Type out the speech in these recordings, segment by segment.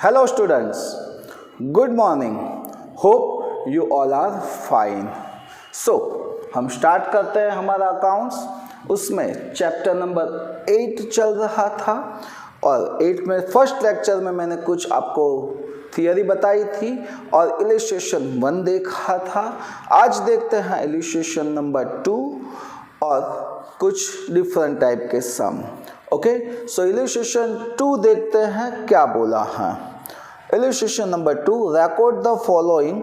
Hello students, good morning. Hope you all are fine. So हम start करते हैं हमारा अकाउंट्स. उसमें चैप्टर नंबर 8 चल रहा था और 8 में फर्स्ट लेक्चर में मैंने कुछ आपको थियरी बताई थी और इलिस्ट्रेशन 1 देखा था. आज देखते हैं इलिस्ट्रेशन नंबर 2 और कुछ डिफरेंट टाइप के सम. ओके, सो इलिस्ट्रेशन 2 देखते हैं क्या बोला है. Illustration number 2, record the following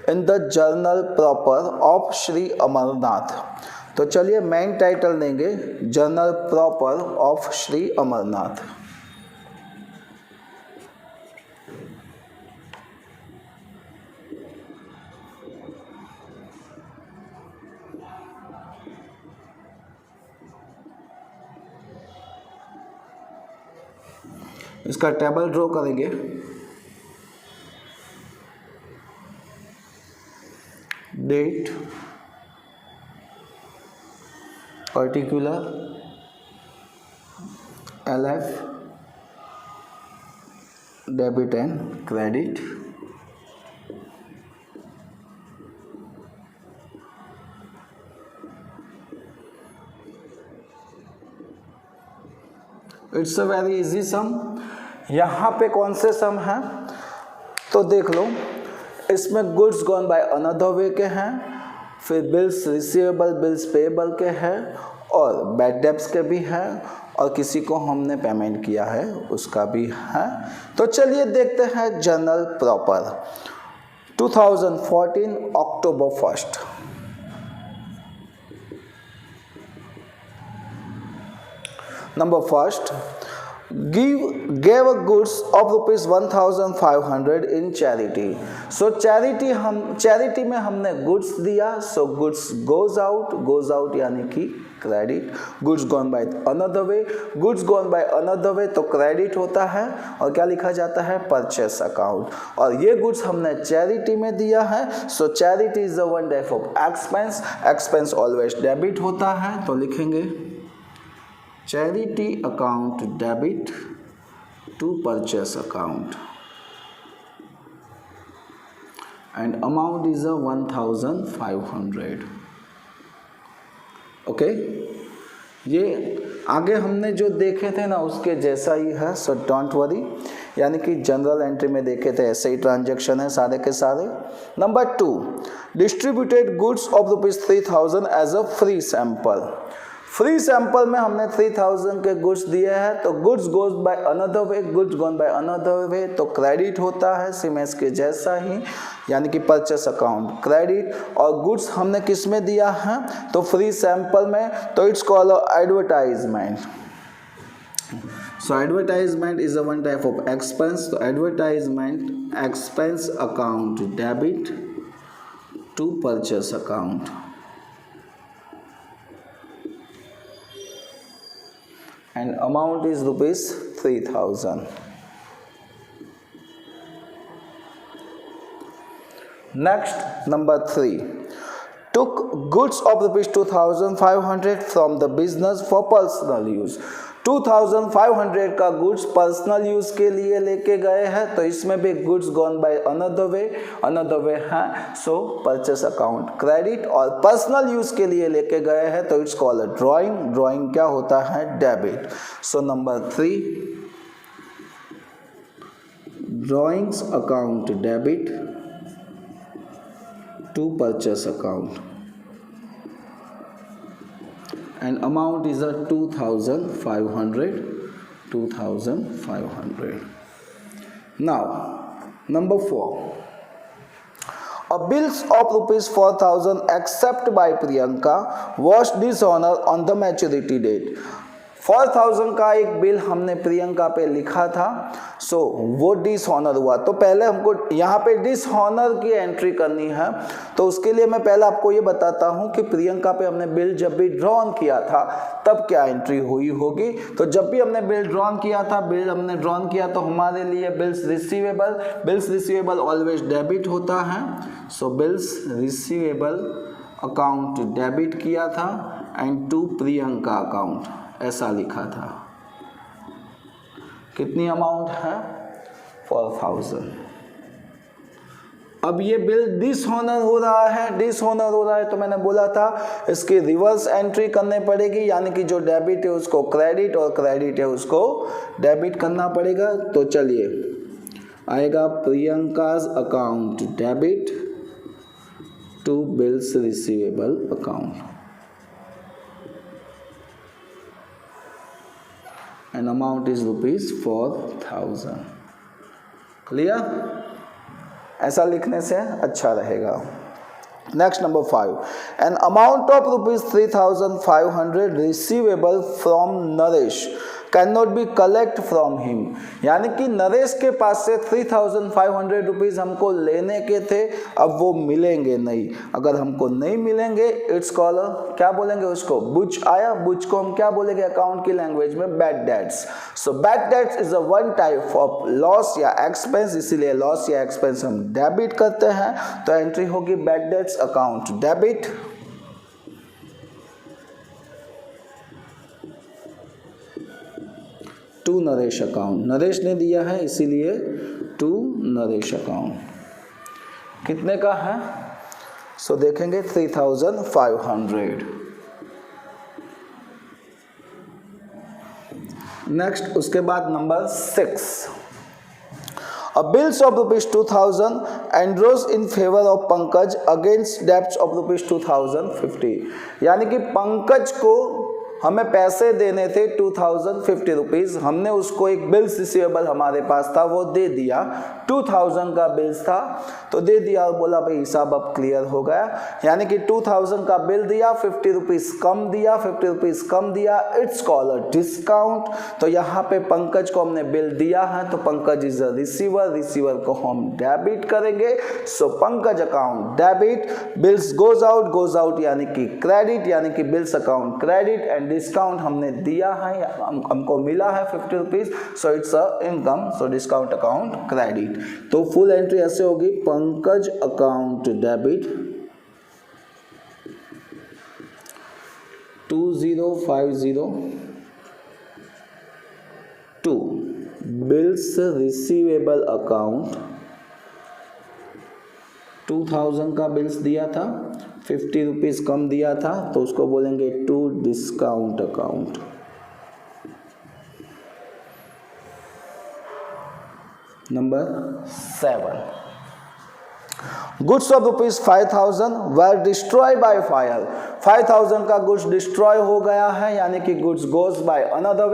in the journal proper of Shri Amarnath. तो चलिए मेन टाइटल देंगे journal proper of Shri Amarnath. इसका टेबल ड्रॉ करेंगे. Date, particular, LF, debit and credit. It's a very easy sum. यहाँ पे कौन से सम हैं तो देख लो. इसमें गुड्स गॉन बाय अनदर वे के हैं, फिर बिल्स रिसीवेबल, बिल्स पेएबल के हैं और बैड डेब्ट्स के भी हैं और किसी को हमने पेमेंट किया है उसका भी है. तो चलिए देखते हैं journal proper 2014 October 1. Number first, gave goods of rupees 1500 in charity. So charity में हमने goods दिया, so goods goes out यानी कि credit. goods gone by another way तो क्रेडिट होता है और क्या लिखा जाता है, परचेस अकाउंट. और ये गुड्स हमने चैरिटी में दिया है, so charity is the one type of expense. Expense always debit होता है तो लिखेंगे charity account debit to purchase account and amount is a 1500. Okay, ये आगे हमने जो देखे थे ना उसके जैसा ही है, सो डोंट वरी. यानी कि जनरल एंट्री में देखे थे ऐसे ही ट्रांजैक्शन है सारे के सारे. Number 2, distributed goods of rupees 3000 as a free sample. Free sample में हमने 3000 के गुड्स दिए हैं तो goods goes by another way, goods gone by another way तो क्रेडिट होता है सीमेंस के जैसा ही, यानी कि परचेस अकाउंट क्रेडिट. और गुड्स हमने किस में दिया है तो फ्री सैंपल में, तो it's called advertisement. So advertisement is a one type of expense. तो advertisement expense account debit to purchase account and amount is rupees 3000. Next, number 3, took goods of rupees 2500 from the business for personal use. 2500 का goods personal use के लिए लेके गए हैं तो इसमें भी गुड्स गॉन बाय अनदर वे है, सो परचेस अकाउंट क्रेडिट. और पर्सनल यूज के लिए लेके गए हैं तो इट्स कॉल्ड ड्राइंग. ड्राइंग क्या होता है, debit. So number 3, drawings account debit to purchase account and amount is a 2500. Now number 4, a bills of rupees 4000 accepted by Priyanka was dishonored on the maturity date. 4000 का एक bill हमने प्रियंका पे लिखा था, सो वो डिसऑनर हुआ. तो पहले हमको यहाँ पे डिसऑनर की एंट्री करनी है. तो उसके लिए मैं पहले आपको ये बताता हूँ कि प्रियंका पे हमने बिल जब भी ड्रॉन किया था तब क्या एंट्री हुई होगी. तो जब भी हमने बिल ड्रॉन किया तो हमारे लिए बिल्स रिसीवेबल ऑलवेज डेबिट होता है. सो बिल्स रिसीवेबल अकाउंट डेबिट किया था एंड टू प्रियंका अकाउंट ऐसा लिखा था. कितनी अमाउंट है 4000। अब ये बिल डिसऑनर हो रहा है, तो मैंने बोला था इसकी रिवर्स एंट्री करनी पड़ेगी, यानी कि जो डेबिट है उसको क्रेडिट और क्रेडिट है उसको डेबिट करना पड़ेगा। तो चलिए आएगा Priyanka's account debit to bills receivable account and amount is ₹4000। Clear? ऐसा लिखने से अच्छा रहेगा। Next number 5, an amount of ₹3,500 receivable from Naresh can not be collect from him, यानी कि नरेश के पास से 3,500 रुपीज़ हमको लेने के थे, अब वो मिलेंगे नहीं। अगर हमको नहीं मिलेंगे इट्स कॉल्ड, क्या बोलेंगे उसको, बुच आया। बुच को हम क्या बोलेंगे अकाउंट की लैंग्वेज में, bad debts. So bad debts is a one type of loss या एक्सपेंस, इसीलिए लॉस या एक्सपेंस हम डेबिट करते हैं। तो एंट्री होगी bad debts account debit to Naresh account. Naresh ने दिया है इसीलिए टू नरेश अकाउंट। कितने का है? सो देखेंगे 3,500। नेक्स्ट उसके बाद number 6, A bills of ₹2,000 engrossed in favor of Pankaj against debts of ₹2,050, यानी कि पंकज को हमें पैसे देने थे 2,050 रुपीज़, हमने उसको एक बिल्स रिसीवेबल हमारे पास था वो दे दिया, 2,000 का बिल्स था तो दे दिया और बोला भाई हिसाब अब क्लियर हो गया, यानी कि 2,000 का बिल दिया, 50 रुपीज़ कम दिया, 50 रुपीज़ कम दिया, इट्स कॉल्ड अ डिस्काउंट। तो यहाँ पे पंकज को हमने बिल दिया है तो Pankaj is a receiver, receiver को हम डेबिट करेंगे। So Pankaj account debit, bills goes out यानी कि क्रेडिट, यानी कि bills account credit and discount हमने दिया है, हमको मिला है 50 rupees, so it's a income, so discount account credit. तो फुल एंट्री ऐसे होगी, Pankaj account debit 2050 to bills receivable account, 2,000 का बिल्स दिया था, 50 रुपीज़ कम दिया था तो उसको बोलेंगे to discount account. Number 7, goods of ₹5,000 were destroy by fire. 5,000 का गुड्स डिस्ट्रॉय हो गया है, यानी कि goods goes by another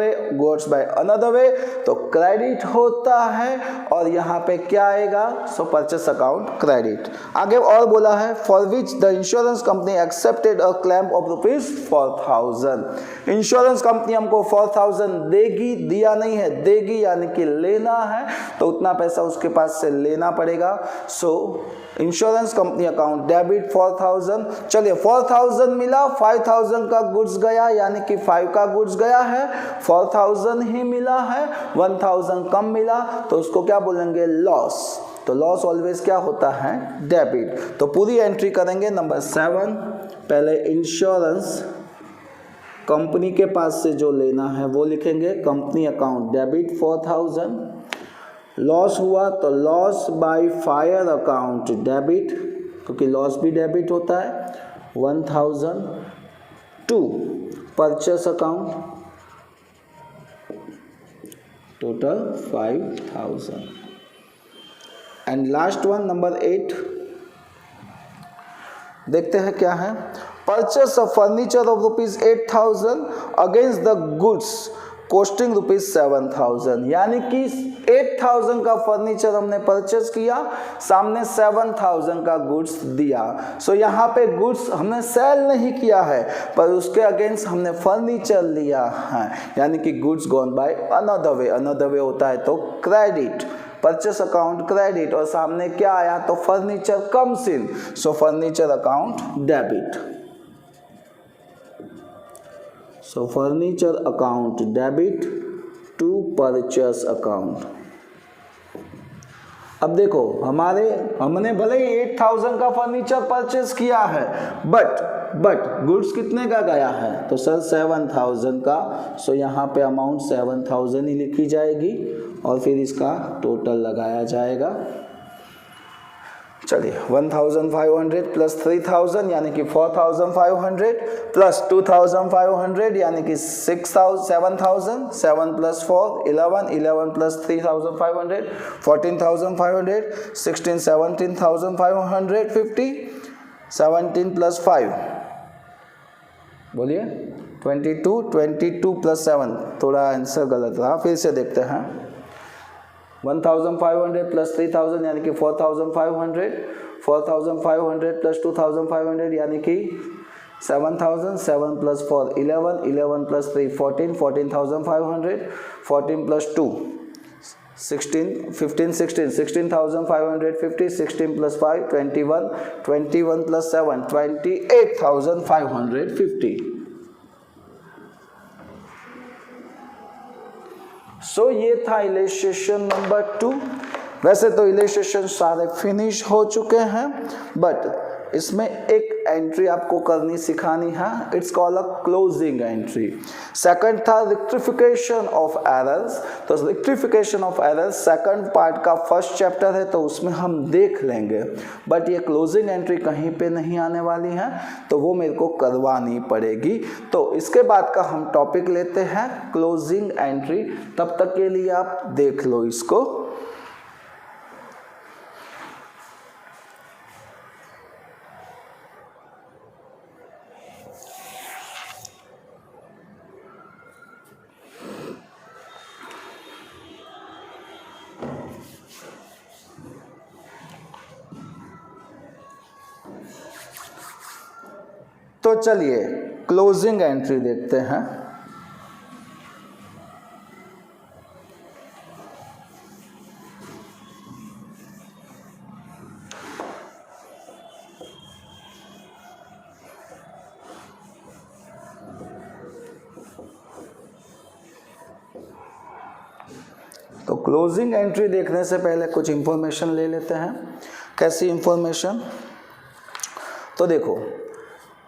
way, तो क्रेडिट होता है और यहाँ पे क्या आएगा, सो परचेस अकाउंट क्रेडिट। आगे और बोला है for which the insurance company accepted a claim of ₹4,000। Insurance company हमको 4,000 देगी, दिया नहीं है, देगी यानी कि लेना है, तो उतना पैसा उसके पास से लेना पड़ेगा। सो इंश्योरेंस कंपनी अकाउंट डेबिट 4,000। चलिए 4,000 मिला, 5,000 का गुड्स गया, यानी कि 5 का गुड्स गया है, 4,000 ही मिला है, 1,000 कम मिला तो उसको क्या बोलेंगे, लॉस। तो लॉस ऑलवेज क्या होता है, डेबिट। तो पूरी एंट्री करेंगे नंबर 7, पहले इंश्योरेंस कंपनी के पास से जो लेना है वो लिखेंगे, कंपनी अकाउंट डेबिट 4,000, लॉस हुआ तो loss by fire account debit, क्योंकि लॉस भी डेबिट होता है, 1,000 to purchase account total 5,000 and last one number 8 देखते हैं क्या है, purchase of furniture of ₹8,000 against the goods costing ₹7,000, यानी कि 8,000 का फर्नीचर हमने परचेस किया, सामने 7,000 का गुड्स दिया। सो यहाँ पे गुड्स हमने सेल नहीं किया है पर उसके अगेंस्ट हमने फर्नीचर लिया है, यानी कि गुड्स गॉन बाय अनदर वे होता है तो क्रेडिट, परचेस अकाउंट क्रेडिट, और सामने क्या आया तो furniture comes in, so furniture account debit. So furniture account debit to purchase account. अब देखो हमने भले ही 8,000 का फर्नीचर परचेस किया है, बट गुड्स कितने का गया है, तो सर 7000 का, सो यहाँ पे अमाउंट 7000 ही लिखी जाएगी और फिर इसका टोटल लगाया जाएगा। चलिए 1500 प्लस 3000 यानी कि 4500 प्लस 2500 यानी कि 7000, 7 प्लस 4 11, 11 प्लस 3500 14500, 16 17550, 17 प्लस 5 बोलिए 22, 22 प्लस 7, थोड़ा आंसर गलत रहा, फिर से देखते हैं। 1500 प्लस 3000 यानी कि 4500, 4500 प्लस 2500 यानी कि 7000, 7 plus 4 11, 11 plus 3 14, 14500, 14 plus 2 16, 15 16, 16550, 16 plus 5 21, 21 plus 7 28,550। सो ये था इलस्ट्रेशन नंबर 2। वैसे तो इलस्ट्रेशन सारे फिनिश हो चुके हैं, बट इसमें एक एंट्री आपको करनी सिखानी है, it's called a closing entry. Second था रेक्टिफिकेशन ऑफ एरर्स, तो rectification of errors second part का फर्स्ट चैप्टर है, तो उसमें हम देख लेंगे, बट ये क्लोजिंग एंट्री कहीं पे नहीं आने वाली है, तो वो मेरे को करवानी पड़ेगी। तो इसके बाद का हम टॉपिक लेते हैं क्लोजिंग एंट्री, तब तक के लिए आप देख लो इसको। तो चलिए क्लोजिंग एंट्री देखते हैं। तो क्लोजिंग एंट्री देखने से पहले कुछ इंफॉर्मेशन ले लेते हैं। कैसी इंफॉर्मेशन? तो देखो,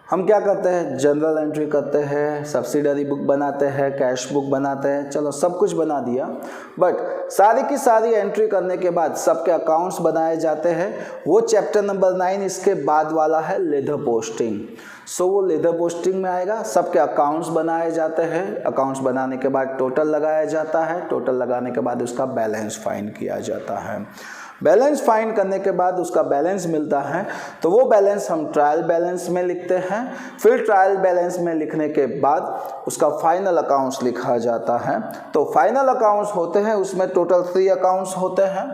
हम क्या करते हैं, जनरल एंट्री करते हैं, सब्सिडरी बुक बनाते हैं, कैश बुक बनाते हैं, चलो सब कुछ बना दिया, बट सारी की सारी एंट्री करने के बाद सबके अकाउंट्स बनाए जाते हैं। वो चैप्टर नंबर 9 इसके बाद वाला है लेदर पोस्टिंग। सो वो लेदर पोस्टिंग में आएगा, सबके अकाउंट्स बनाए जाते हैं, अकाउंट्स बनाने के बाद टोटल लगाया जाता है, टोटल लगाने के बाद उसका बैलेंस फाइंड किया जाता है। बैलेंस फाइंड करने के बाद उसका बैलेंस मिलता है, तो वो बैलेंस हम ट्रायल बैलेंस में लिखते हैं। फिर ट्रायल बैलेंस में लिखने के बाद उसका फाइनल अकाउंट्स लिखा जाता है। तो फाइनल अकाउंट्स होते हैं, उसमें टोटल 3 अकाउंट्स होते हैं।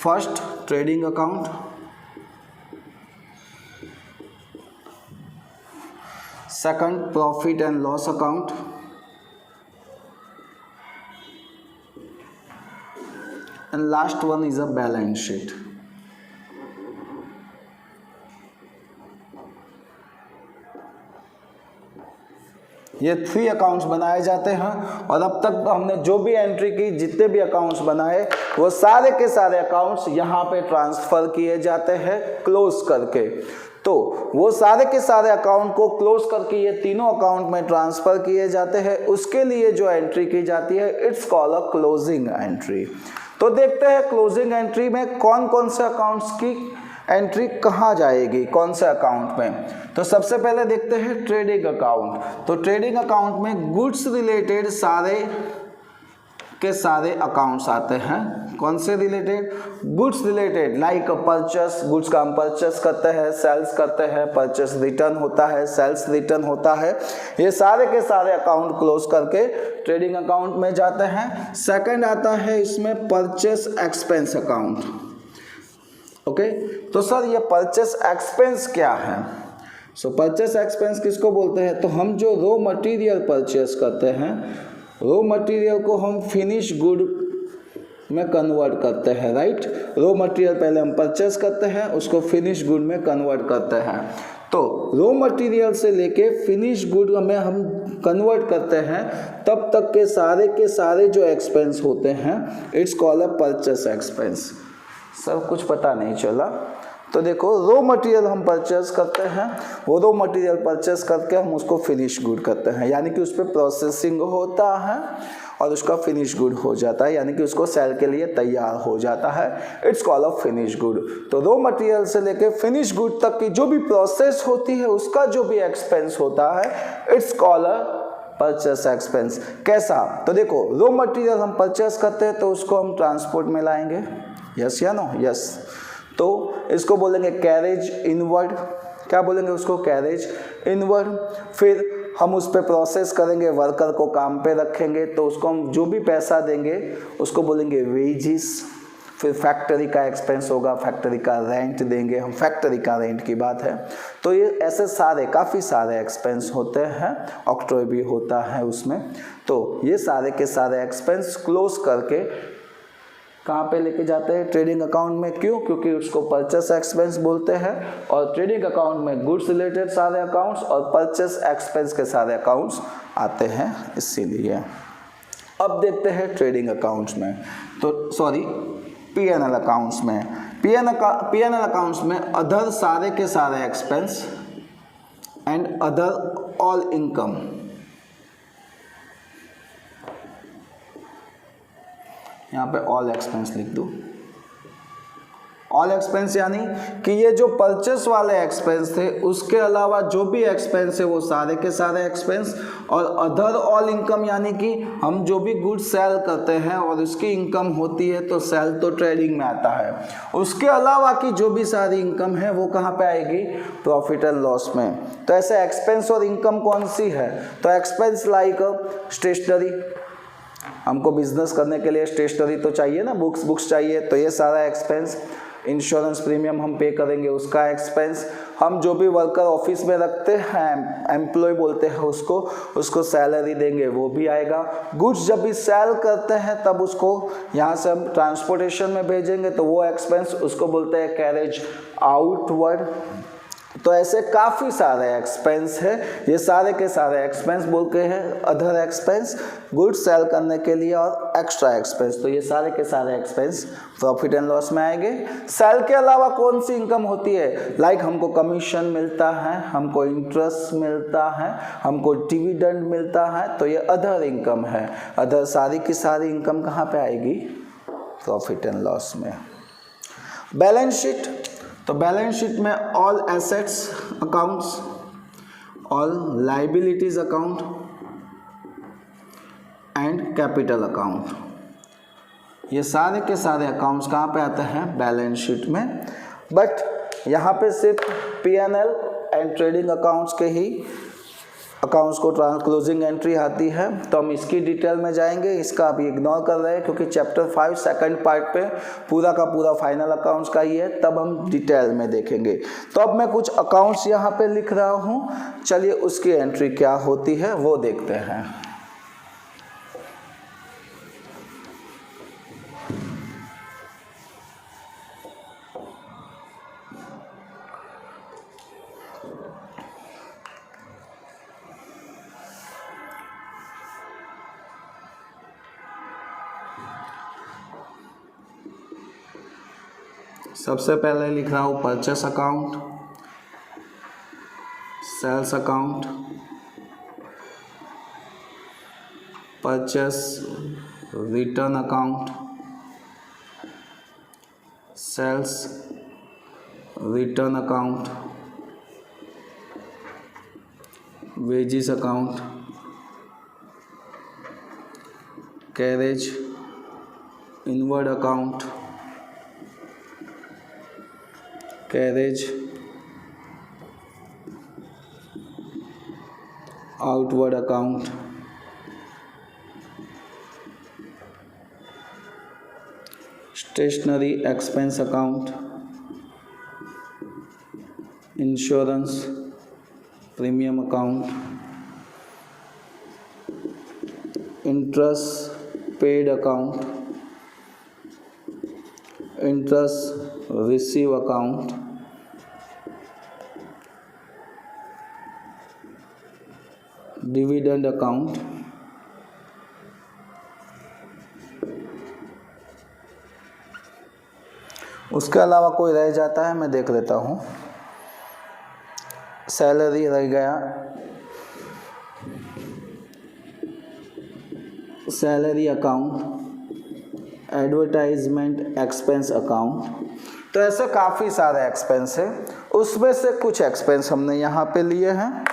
First trading account, second profit and loss account, and last one is a balance sheet। ये 3 अकाउंट्स बनाए जाते हैं, और अब तक हमने जो भी एंट्री की, जितने भी अकाउंट्स बनाए, वो सारे के सारे अकाउंट्स यहाँ पे ट्रांसफर किए जाते हैं क्लोज करके। तो वो सारे के सारे अकाउंट को क्लोज करके ये तीनों अकाउंट में ट्रांसफर किए जाते हैं। उसके लिए जो एंट्री की जाती है, it's called a closing entry. तो देखते हैं क्लोजिंग एंट्री में कौन कौन से अकाउंट्स की एंट्री कहाँ जाएगी, कौन से अकाउंट में। तो सबसे पहले देखते हैं ट्रेडिंग अकाउंट। तो ट्रेडिंग अकाउंट में गुड्स रिलेटेड सारे के सारे अकाउंट्स आते हैं। कौन से related? Goods related, like purchase, goods का हम परचेस करते हैं, सेल्स करते हैं, परचेस रिटर्न होता है, सेल्स रिटर्न होता है। ये सारे के सारे अकाउंट क्लोज करके ट्रेडिंग अकाउंट में जाते हैं। सेकंड आता है इसमें परचेस एक्सपेंस अकाउंट। ओके, तो सर ये परचेस एक्सपेंस क्या है? सो परचेस एक्सपेंस किसको बोलते हैं? तो हम जो रॉ मटेरियल परचेस करते हैं, रॉ मटेरियल को हम फिनिश गुड में कन्वर्ट करते हैं, राइट। रॉ मटेरियल पहले हम परचेस करते हैं, उसको फिनिश गुड में कन्वर्ट करते हैं। तो रॉ मटेरियल से लेके फिनिश गुड में हम कन्वर्ट करते हैं, तब तक के सारे जो एक्सपेंस होते हैं, it's called a purchase expense. Sir कुछ पता नहीं चला, तो देखो रॉ मटेरियल हम परचेज करते हैं, वो रॉ मटेरियल परचेज करके हम उसको फिनिश गुड करते हैं, यानी कि उस पर प्रोसेसिंग होता है और उसका फिनिश गुड हो जाता है, यानी कि उसको सेल के लिए तैयार हो जाता है। It's called a finish good. तो रॉ मटेरियल से लेके फिनिश गुड तक की जो भी प्रोसेस होती है उसका जो भी एक्सपेंस होता है it's called a purchase expense. कैसा? तो देखो रॉ मटेरियल हम परचेस करते हैं तो उसको हम ट्रांसपोर्ट में लाएंगे, यस या नो? यस। तो इसको बोलेंगे कैरेज इनवर्ड। क्या बोलेंगे उसको? Carriage inward. फिर हम उस पर प्रोसेस करेंगे, वर्कर को काम पे रखेंगे, तो उसको हम जो भी पैसा देंगे उसको बोलेंगे वेजिस। फिर फैक्ट्री का एक्सपेंस होगा, फैक्ट्री का रेंट देंगे हम, फैक्ट्री का रेंट की बात है। तो ये ऐसे सारे काफ़ी सारे एक्सपेंस होते हैं, ऑक्ट्रॉय भी होता है उसमें। तो ये सारे के सारे एक्सपेंस क्लोज करके कहाँ पे लेके जाते हैं? ट्रेडिंग अकाउंट में। क्यों? क्योंकि उसको परचेस एक्सपेंस बोलते हैं और ट्रेडिंग अकाउंट में गुड्स रिलेटेड सारे अकाउंट्स और परचेस एक्सपेंस के सारे अकाउंट्स आते हैं, इसीलिए। अब देखते हैं ट्रेडिंग अकाउंट्स में, तो सॉरी P&L अकाउंट्स में। P&L अकाउंट्स में अदर सारे के सारे expense and other all income, यहाँ पे ऑल एक्सपेंस लिख दूँ। ऑल एक्सपेंस यानी कि ये जो परचेस वाले एक्सपेंस थे उसके अलावा जो भी एक्सपेंस है वो सारे के सारे एक्सपेंस, और अदर ऑल इनकम यानी कि हम जो भी गुड्स सेल करते हैं और उसकी इनकम होती है, तो सेल तो ट्रेडिंग में आता है, उसके अलावा की जो भी सारी इनकम है वो कहाँ पे आएगी? प्रॉफिट एंड लॉस में। तो ऐसे एक्सपेंस और इनकम कौन सी है? तो एक्सपेंस लाइक स्टेशनरी, हमको बिजनेस करने के लिए स्टेशनरी तो चाहिए ना, बुक्स चाहिए, तो ये सारा एक्सपेंस। इंश्योरेंस प्रीमियम हम पे करेंगे, उसका एक्सपेंस। हम जो भी वर्कर ऑफिस में रखते हैं, एम्प्लॉय बोलते हैं उसको सैलरी देंगे, वो भी आएगा। गुड्स जब भी सेल करते हैं तब उसको यहाँ से हम ट्रांसपोर्टेशन में भेजेंगे, तो वो एक्सपेंस उसको बोलते हैं कैरेज आउटवर्ड। तो ऐसे काफ़ी सारे एक्सपेंस है, ये सारे के सारे एक्सपेंस बोलते हैं अदर एक्सपेंस, गुड्स सेल करने के लिए और एक्स्ट्रा एक्सपेंस। तो ये सारे के सारे एक्सपेंस प्रॉफिट एंड लॉस में आएंगे। सेल के अलावा कौन सी इनकम होती है? लाइक हमको कमीशन मिलता है, हमको इंटरेस्ट मिलता है, हमको डिविडेंड मिलता है, तो ये अदर इनकम है। अदर सारी की सारी इनकम कहाँ पे आएगी? प्रॉफिट एंड लॉस में। बैलेंस शीट, तो बैलेंस शीट में all assets accounts, all liabilities account and capital account, ये सारे के सारे अकाउंट्स कहाँ पे आते हैं? बैलेंस शीट में। बट यहाँ पे सिर्फ P&L एंड ट्रेडिंग अकाउंट्स के ही अकाउंट्स को क्लोजिंग एंट्री आती है, तो हम इसकी डिटेल में जाएंगे, इसका अभी इग्नोर कर रहे हैं क्योंकि चैप्टर 5 सेकंड पार्ट पे पूरा का पूरा फाइनल अकाउंट्स का ही है, तब हम डिटेल में देखेंगे। तो अब मैं कुछ अकाउंट्स यहाँ पे लिख रहा हूँ, चलिए उसकी एंट्री क्या होती है वो देखते हैं। सबसे पहले लिख रहा हूँ purchase account, sales account, purchase return account, sales return account, wages account, carriage inward account, carriage outward account, stationery expense account, insurance premium account, interest paid account, interest receive account, dividend account, उसके अलावा कोई रह जाता है, मैं देख लेता हूँ। सैलरी रह गया, salary account, advertisement expense account, तो ऐसे काफ़ी सारे एक्सपेंस है। उसमें से कुछ एक्सपेंस हमने यहाँ पे लिए हैं।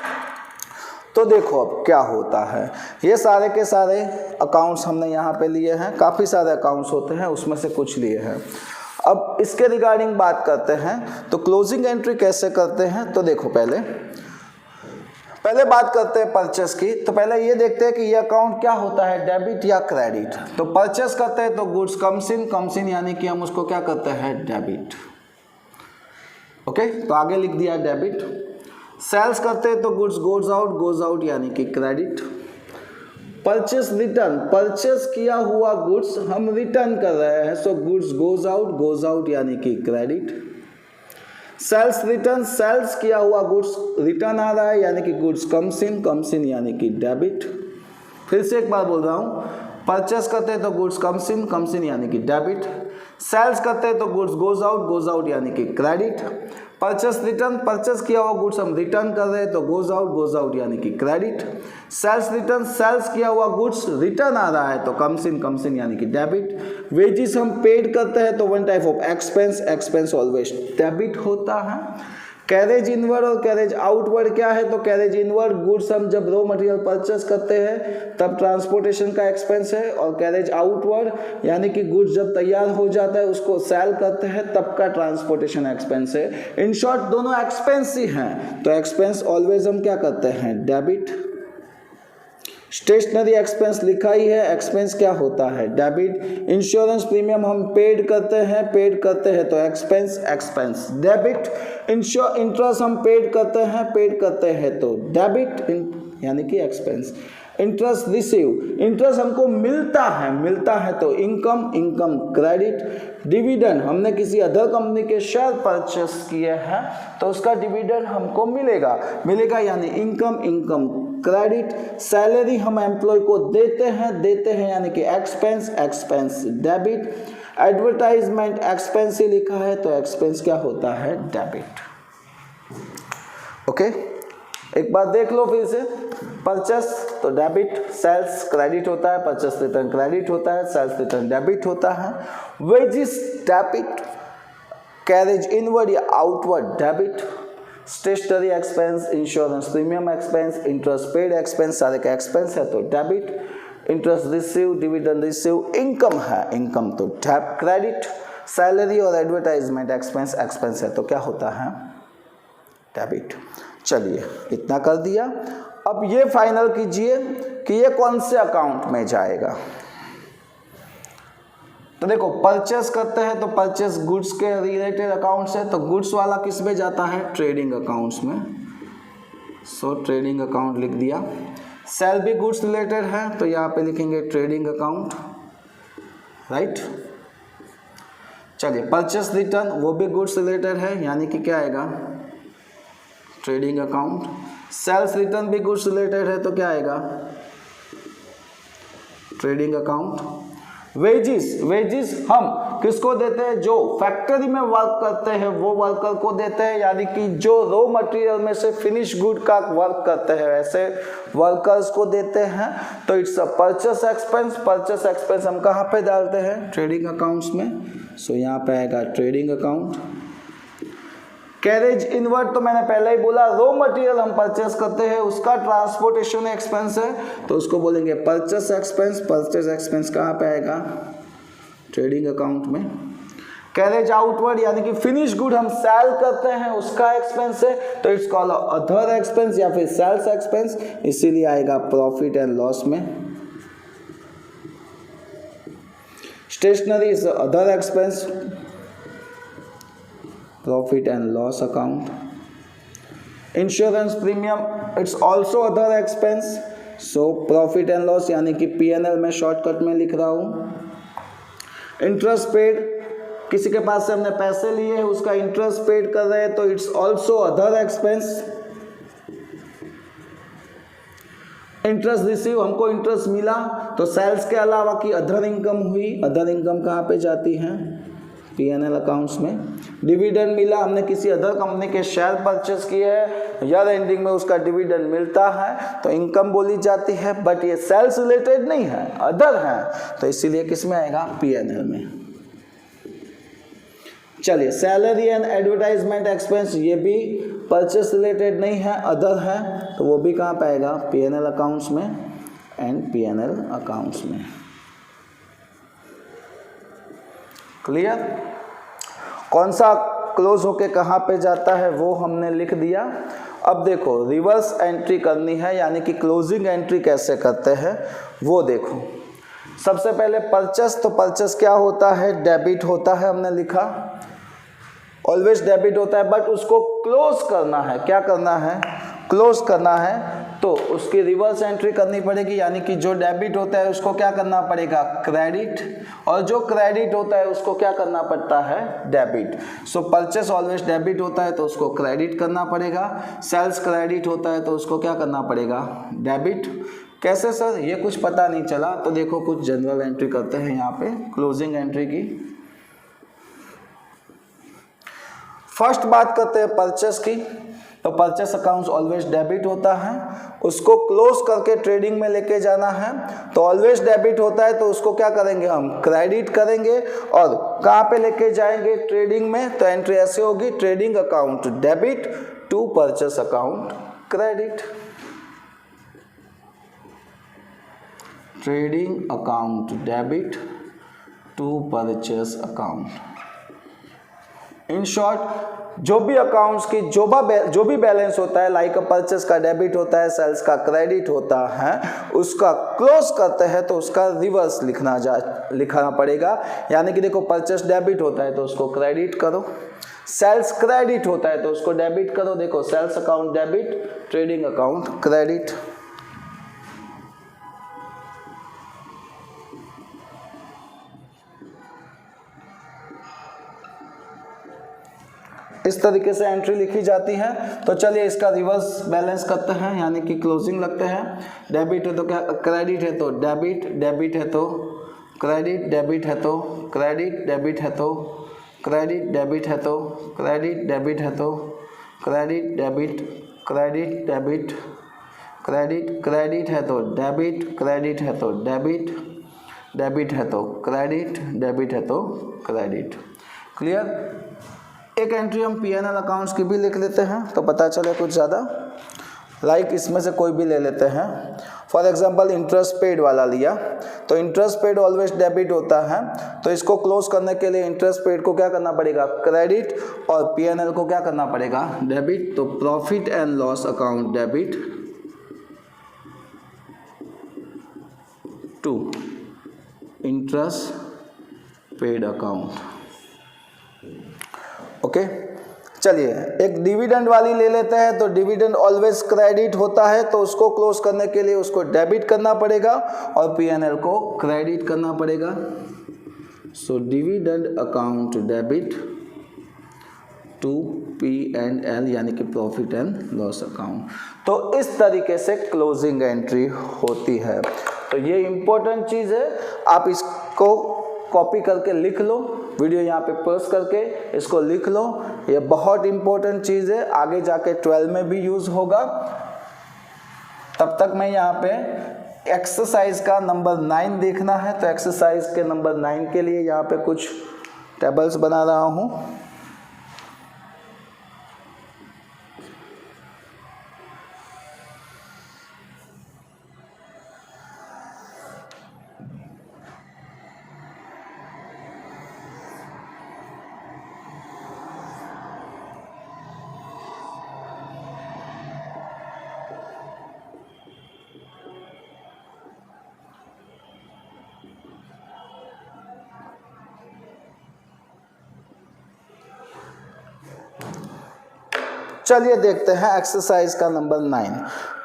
तो देखो अब क्या होता है, ये सारे के सारे अकाउंट्स हमने यहाँ पे लिए हैं, काफ़ी सारे अकाउंट्स होते हैं, उसमें से कुछ लिए हैं। अब इसके रिगार्डिंग बात करते हैं, तो क्लोजिंग एंट्री कैसे करते हैं। तो देखो पहले बात करते हैं परचेस की। तो पहले ये देखते हैं कि ये अकाउंट क्या होता है, डेबिट या क्रेडिट। तो परचेस करते हैं तो गुड्स कम्स इन यानी कि हम उसको क्या करते हैं, डेबिट। ओके, तो आगे लिख दिया डेबिट। सेल्स करते हैं तो गुड्स गोज आउट यानी कि क्रेडिट। परचेस रिटर्न, परचेस किया हुआ गुड्स हम रिटर्न कर रहे हैं, सो गुड्स गोज आउट यानी कि क्रेडिट। सेल्स रिटर्न, सेल्स किया हुआ गुड्स रिटर्न आ रहा है यानी कि गुड्स कम्स इन यानी कि डेबिट। फिर से एक बार बोल रहा हूँ, परचेस करते हैं तो गुड्स कम्स इन यानी कि डेबिट। सेल्स करते हैं तो गुड्स गोज आउट यानी कि क्रेडिट। परचेस रिटर्न, परचेस किया हुआ गुड्स हम रिटर्न कर रहे हैं तो गोज आउट यानी कि क्रेडिट। सेल्स रिटर्न, सेल्स किया हुआ गुड्स रिटर्न आ रहा है तो कम्स इन यानी कि डेबिट। वेजेस हम पेड करते हैं तो one type of expense always debit होता है। कैरेज इनवर्ड और कैरेज आउटवर्ड क्या है, तो कैरेज इनवर्ड गुड्स हम जब रॉ मटेरियल परचेस करते हैं तब ट्रांसपोर्टेशन का एक्सपेंस है, और कैरेज आउटवर्ड यानी कि गुड्स जब तैयार हो जाता है उसको सेल करते हैं तब का ट्रांसपोर्टेशन एक्सपेंस है। इन शॉर्ट दोनों एक्सपेंस ही हैं, तो एक्सपेंस ऑलवेज हम क्या करते हैं, डेबिट। स्टेशनरी एक्सपेंस लिखा ही है, एक्सपेंस क्या होता है, डेबिट। इंश्योरेंस प्रीमियम हम पेड करते हैं तो एक्सपेंस डेबिट। इंटरेस्ट हम पेड करते हैं तो डेबिट यानी कि एक्सपेंस। इंटरेस्ट रिसीव, इंटरेस्ट हमको मिलता है तो इनकम क्रेडिट। डिविडेंड, हमने किसी अदर कंपनी के शेयर परचेस किए हैं तो उसका डिविडेंड हमको मिलेगा यानी इनकम क्रेडिट। सैलरी हम एम्प्लॉय को देते हैं यानी कि एक्सपेंस डेबिट। एडवर्टाइजमेंट एक्सपेंस ही लिखा है तो एक्सपेंस क्या होता है, डेबिट। ओके, एक बार देख लो फिर से। परचेस तो डेबिट, सेल्स क्रेडिट होता है, परचेस रिटर्न क्रेडिट होता है, सेल्स रिटर्न डेबिट होता है। वेजेस डेबिट, कैरेज इनवर्ड या outward debit. Stationery expense, insurance premium expense, interest paid expense, सारे का एक्सपेंस है तो debit. Interest receive, dividend receive, income तो क्रेडिट। सैलरी और एडवर्टाइजमेंट एक्सपेंस है तो क्या होता है, डेबिट। चलिए इतना कर दिया। अब ये फाइनल कीजिए कि ये कौन से अकाउंट में जाएगा। तो देखो परचेस करते हैं तो परचेस गुड्स के रिलेटेड अकाउंट्स है, तो गुड्स वाला किस में जाता है, ट्रेडिंग अकाउंट्स में, सो ट्रेडिंग अकाउंट लिख दिया। सेल भी गुड्स रिलेटेड है तो यहाँ पे लिखेंगे ट्रेडिंग अकाउंट, राइट। चलिए परचेस रिटर्न वो भी गुड्स रिलेटेड है यानी कि क्या आएगा, ट्रेडिंग अकाउंट। सेल्स रिटर्न भी गुड्स रिलेटेड है तो क्या आएगा, ट्रेडिंग अकाउंट। वेजिस हम किसको देते हैं, जो फैक्ट्री में वर्क करते हैं वो वर्कर को देते हैं, यानी कि जो रॉ मटेरियल में से फिनिश गुड का वर्क करते हैं वैसे वर्कर्स को देते हैं। तो इट्स अ परचेस एक्सपेंस हम कहाँ पे डालते हैं, ट्रेडिंग अकाउंट्स में, सो यहाँ पे आएगा ट्रेडिंग अकाउंट। कैरेज इनवर्ड तो मैंने पहले ही बोला, रॉ मटेरियल हम परचेस करते हैं उसका ट्रांसपोर्टेशन एक्सपेंस है तो उसको बोलेंगे परचेस एक्सपेंस कहाँ पे आएगा, ट्रेडिंग अकाउंट में। कैरेज आउटवर्ड यानी कि फिनिश गुड हम सेल करते हैं उसका एक्सपेंस है तो इट्स कॉल्ड अदर एक्सपेंस या फिर सेल्स एक्सपेंस, इसीलिए आएगा प्रॉफिट एंड लॉस में। Stationery is other expense, profit and loss account. Insurance premium it's also other expense, so profit and loss यानी कि P&L में शॉर्टकट में लिख रहा हूँ। इंटरेस्ट पेड, किसी के पास से हमने पैसे लिए हैं उसका इंटरेस्ट पेड कर रहे हैं तो it's also other expense. Interest receive, हमको इंटरेस्ट मिला तो सेल्स के अलावा की अदर इनकम हुई, अदर इनकम कहाँ पे जाती है, P&L अकाउंट्स में। डिविडेंड मिला, हमने किसी अदर कंपनी के शेयर परचेस किए हैं, ईयर एंडिंग में उसका डिविडेंड मिलता है तो इनकम बोली जाती है, बट ये सेल्स रिलेटेड नहीं है, अदर है, तो इसीलिए किस में आएगा? P&L में। चलिए, सैलरी एंड एडवर्टाइजमेंट एक्सपेंस, ये भी परचेस रिलेटेड नहीं है, अदर है, तो वो भी कहाँ पे आएगा? P&L अकाउंट्स में एंड P&L अकाउंट्स में। क्लियर? कौन सा क्लोज होके कहाँ पे जाता है वो हमने लिख दिया। अब देखो रिवर्स एंट्री करनी है, यानी कि क्लोजिंग एंट्री कैसे करते हैं वो देखो। सबसे पहले परचेस, तो परचेस क्या होता है? डेबिट होता है, हमने लिखा ऑलवेज डेबिट होता है, बट उसको क्लोज करना है। क्या करना है? क्लोज करना है, तो उसकी रिवर्स एंट्री करनी पड़ेगी, यानी कि जो डेबिट होता है उसको क्या करना पड़ेगा? क्रेडिट, और जो क्रेडिट होता है उसको क्या करना पड़ता है? डेबिट। सो परचेस ऑलवेज डेबिट होता है तो उसको क्रेडिट करना पड़ेगा, सेल्स क्रेडिट होता है तो उसको क्या करना पड़ेगा? डेबिट। कैसे सर? ये कुछ पता नहीं चला, तो देखो कुछ जनरल एंट्री करते हैं यहाँ पे क्लोजिंग एंट्री की। फर्स्ट बात करते हैं परचेस की, तो परचेस अकाउंट्स ऑलवेज डेबिट होता है, उसको क्लोज करके ट्रेडिंग में लेके जाना है, तो ऑलवेज डेबिट होता है तो उसको क्या करेंगे? हम क्रेडिट करेंगे, और कहाँ पे लेके जाएंगे? ट्रेडिंग में। तो एंट्री ऐसे होगी, trading account debit to purchase account credit. Trading account debit to purchase account. In short, जो भी अकाउंट्स की जो भी बैलेंस होता है, लाइक परचेस का डेबिट होता है, सेल्स का क्रेडिट होता है, उसका क्लोज करते हैं तो उसका रिवर्स लिखना पड़ेगा। यानी कि देखो परचेस डेबिट होता है तो उसको क्रेडिट करो, सेल्स क्रेडिट होता है तो उसको डेबिट करो। देखो sales account debit, trading account credit. इस तरीके से एंट्री लिखी जाती है। तो चलिए इसका रिवर्स बैलेंस करते हैं, यानी कि क्लोजिंग लगते हैं। डेबिट है तो क्या? क्रेडिट है तो डेबिट, डेबिट है तो क्रेडिट, डेबिट है तो क्रेडिट, डेबिट है तो क्रेडिट, डेबिट है तो क्रेडिट, डेबिट है तो credit, debit, credit, debit, credit, credit है तो डेबिट, क्रेडिट है तो डेबिट, डेबिट है तो क्रेडिट, डेबिट है तो क्रेडिट। क्लियर? एक एंट्री हम P&L अकाउंट्स की भी लिख लेते हैं तो पता चले कुछ ज़्यादा। लाइक इसमें से कोई भी ले लेते हैं। फॉर एग्जांपल इंटरेस्ट पेड वाला लिया, तो इंटरेस्ट पेड ऑलवेज डेबिट होता है, तो इसको क्लोज करने के लिए इंटरेस्ट पेड को क्या करना पड़ेगा? क्रेडिट, और P&L को क्या करना पड़ेगा? डेबिट। तो profit and loss account debit to interest paid account. Okay, चलिए एक डिविडेंड वाली ले लेते हैं। तो डिविडेंड ऑलवेज क्रेडिट होता है तो उसको क्लोज करने के लिए उसको डेबिट करना पड़ेगा और P&L को क्रेडिट करना पड़ेगा। So dividend account debit to P&L, यानी कि प्रॉफिट एंड लॉस अकाउंट। तो इस तरीके से क्लोजिंग एंट्री होती है। तो ये इंपॉर्टेंट चीज़ है, आप इसको कॉपी करके लिख लो, वीडियो यहाँ पे पॉज करके इसको लिख लो। ये बहुत इंपॉर्टेंट चीज़ है, आगे जाके 12 में भी यूज़ होगा। तब तक मैं यहाँ पे एक्सरसाइज का नंबर 9 देखना है, तो एक्सरसाइज के नंबर 9 के लिए यहाँ पे कुछ टेबल्स बना रहा हूँ। चलिए देखते हैं एक्सरसाइज का number 9।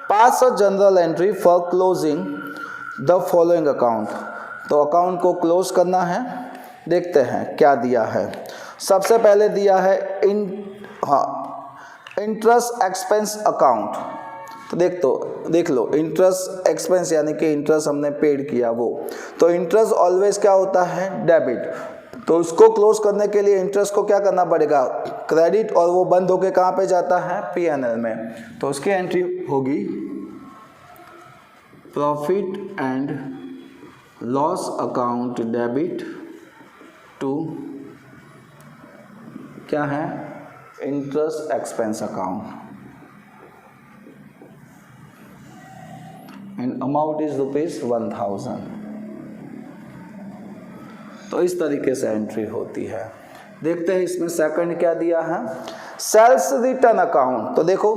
Pass a general entry for closing the following account. तो अकाउंट को क्लोज करना है। देखते हैं क्या दिया है। सबसे पहले दिया है इंटरेस्ट एक्सपेंस अकाउंट। तो देख लो इंटरेस्ट एक्सपेंस यानी कि इंटरेस्ट हमने पेड किया वो। तो इंटरेस्ट ऑलवेज क्या होता है? डेबिट। तो उसको क्लोज करने के लिए इंटरेस्ट को क्या करना पड़ेगा, क्रेडिट, और वो बंद होके कहाँ पे जाता है, P&L में। तो उसकी एंट्री होगी profit and loss account debit to क्या है, interest expense account, and amount is ₹1000। तो इस तरीके से एंट्री होती है। देखते हैं इसमें सेकंड क्या दिया है, सेल्स रिटर्न अकाउंट। तो देखो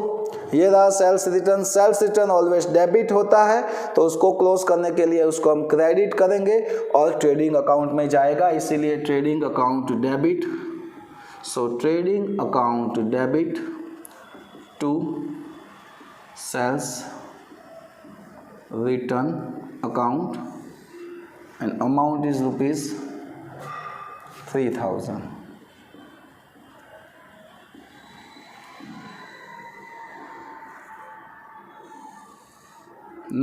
ये रहा sales return. Sales return always debit होता है, तो उसको क्लोज करने के लिए उसको हम क्रेडिट करेंगे और ट्रेडिंग अकाउंट में जाएगा, इसीलिए trading account debit. So trading account debit to sales return account and amount is ₹3000.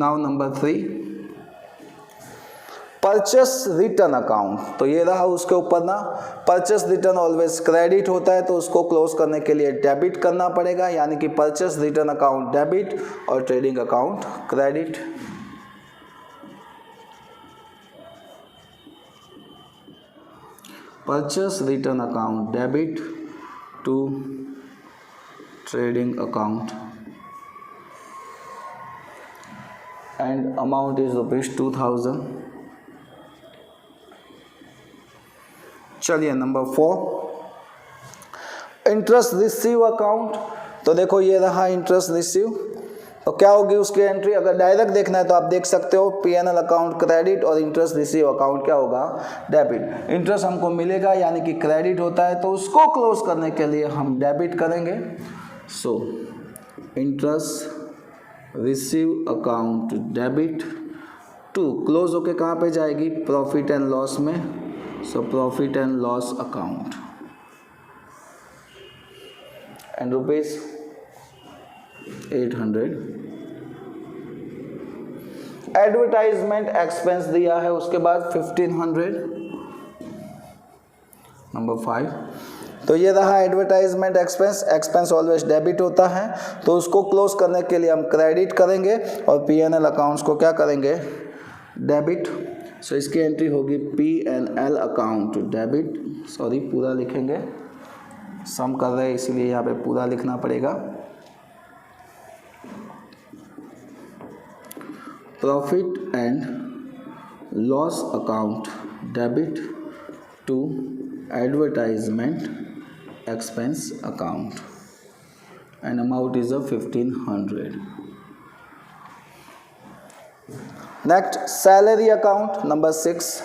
Now number 3, purchase return account. तो ये रहा उसके ऊपर ना, परचेस रिटर्न ऑलवेज क्रेडिट होता है, तो उसको क्लोज करने के लिए डेबिट करना पड़ेगा, यानी कि परचेस रिटर्न अकाउंट डेबिट और trading account credit. Purchase return account debit to trading account and amount is ₹2000। चलिए नंबर 4, इंटरेस्ट रिसीव अकाउंट। तो देखो ये रहा इंटरेस्ट रिसीव। तो क्या होगी उसकी एंट्री, अगर डायरेक्ट देखना है तो आप देख सकते हो P&L अकाउंट क्रेडिट और इंटरेस्ट रिसीव अकाउंट क्या होगा, डेबिट। इंटरेस्ट हमको मिलेगा यानी कि क्रेडिट होता है, तो उसको क्लोज करने के लिए हम डेबिट करेंगे। So interest receive account debit to, close होके कहाँ पे जाएगी, प्रॉफिट एंड लॉस में। So profit and loss account and ₹800। Advertisement expense दिया है, उसके बाद 1500। नंबर 5, तो ये रहा advertisement expense. Expense always debit होता है, तो उसको क्लोज करने के लिए हम क्रेडिट करेंगे और P&L अकाउंट्स को क्या करेंगे, डेबिट। सो इसकी एंट्री होगी P&L अकाउंट डेबिट, सॉरी पूरा लिखेंगे, सम कर रहे हैं इसीलिए यहाँ पे पूरा लिखना पड़ेगा। Profit and loss account debit to advertisement expense account and amount is 1500। Next salary account number 6।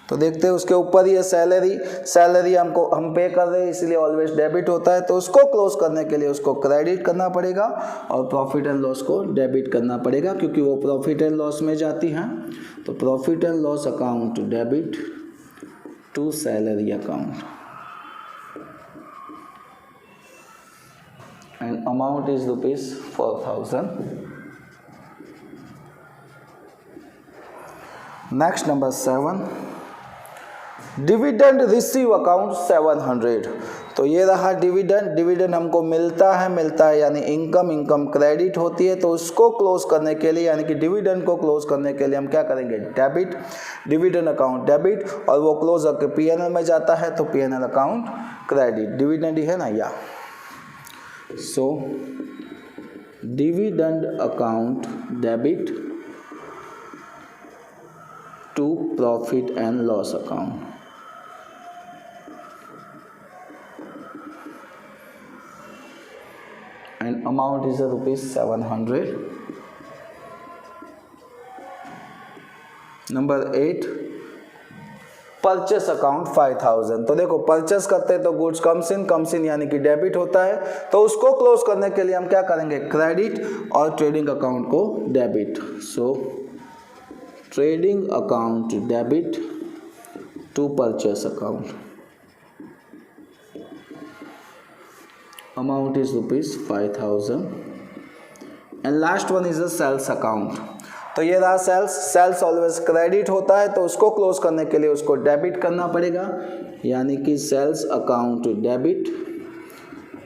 तो देखते हैं उसके ऊपर ही है सैलरी हम पे कर रहे हैं, इसलिए ऑलवेज डेबिट होता है, तो उसको क्लोज करने के लिए उसको क्रेडिट करना पड़ेगा और प्रॉफिट एंड लॉस को डेबिट करना पड़ेगा, क्योंकि वो प्रॉफिट एंड लॉस में जाती हैं। तो profit and loss account debit to salary account and amount is ₹4000। Next number 7, dividend receive account 700। तो ये रहा डिविडेंड हमको मिलता है यानी इनकम क्रेडिट होती है, तो उसको क्लोज करने के लिए यानी कि डिविडेंड को क्लोज करने के लिए हम क्या करेंगे, डेबिट, डिविडेंड अकाउंट डेबिट, और वो क्लोज होकर P&L में जाता है, तो P&L अकाउंट क्रेडिट। डिविडेंड ही है ना या, so dividend account debit to profit and loss account and amount is ₹700। Number 8, purchase account 5000। तो देखो परचेस करते हैं तो गुड्स कम्स इन यानी कि डेबिट होता है, तो उसको क्लोज करने के लिए हम क्या करेंगे, क्रेडिट और ट्रेडिंग अकाउंट को debit. So trading account debit to purchase account, amount is ₹5000 and last one is a sales account। तो ये रहा सेल्स, सेल्स ऑलवेज क्रेडिट होता है, तो उसको क्लोज करने के लिए उसको डेबिट करना पड़ेगा, यानी कि सेल्स अकाउंट डेबिट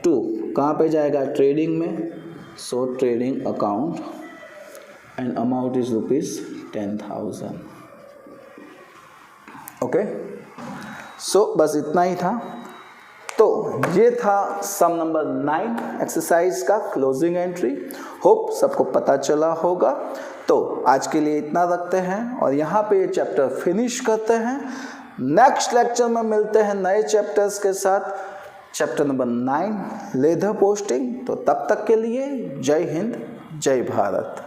टू कहाँ पे जाएगा, ट्रेडिंग में, so trading account and amount is ₹10,000। Okay, so बस इतना ही था। तो ये था सम नंबर 9 एक्सरसाइज का क्लोजिंग एंट्री। होप सबको पता चला होगा। तो आज के लिए इतना रखते हैं और यहाँ पे ये चैप्टर फिनिश करते हैं। नेक्स्ट लेक्चर में मिलते हैं नए चैप्टर्स के साथ, चैप्टर नंबर 9 लेदर पोस्टिंग। तो तब तक के लिए जय हिंद, जय भारत।